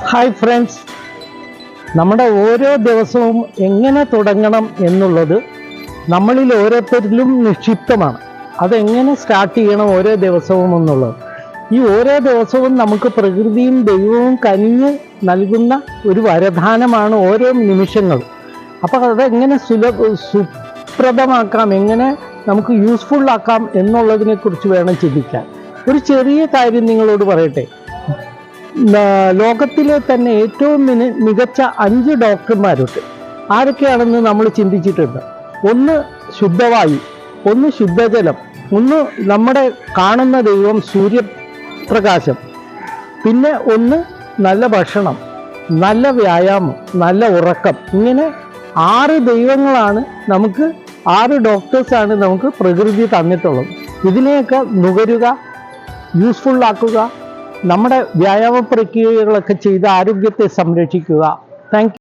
Hi friends, നമ്മുടെ ഓരോ ദിവസവും എങ്ങനെ തുടങ്ങണം എന്നുള്ളത് നമ്മളിൽ ഓരോരുത്തരിലും നിക്ഷിപ്തമാണ്. അതെങ്ങനെ സ്റ്റാർട്ട് ചെയ്യണം ഓരോ ദിവസവും എന്നുള്ളത്. ഈ ഓരോ ദിവസവും നമുക്ക് പ്രകൃതിയും ദൈവവും കനിഞ്ഞ് നൽകുന്ന ഒരു വരദാനമാണ് ഓരോ നിമിഷങ്ങളും. അപ്പോൾ അതെങ്ങനെ സുപ്രദമാക്കാം, എങ്ങനെ നമുക്ക് യൂസ്ഫുൾ ആക്കാം എന്നുള്ളതിനെക്കുറിച്ച് വേണം ചിന്തിക്കാൻ. ഒരു ചെറിയ കാര്യം നിങ്ങളോട് പറയട്ടെ. ലോകത്തിലെ തന്നെ ഏറ്റവും മികച്ച 5 ഡോക്ടർമാരുണ്ട്. ആരൊക്കെയാണെന്ന് നമ്മൾ ചിന്തിച്ചിട്ടുണ്ട്. ഒന്ന് ശുദ്ധവായു, ഒന്ന് ശുദ്ധജലം, ഒന്ന് നമ്മുടെ കാണുന്ന ദൈവം സൂര്യപ്രകാശം, പിന്നെ ഒന്ന് നല്ല ഭക്ഷണം, നല്ല വ്യായാമം, നല്ല ഉറക്കം. ഇങ്ങനെ 6 ദൈവങ്ങളാണ് നമുക്ക്, 6 ഡോക്ടേഴ്സാണ് നമുക്ക് പ്രകൃതി തന്നിട്ടുള്ളത്. ഇതിനെയൊക്കെ നുകരുക, യൂസ്ഫുള്ളാക്കുക, നമ്മുടെ വ്യായാമ പ്രക്രിയകളൊക്കെ ചെയ്ത് ആരോഗ്യത്തെ സംരക്ഷിക്കുക. Thank you.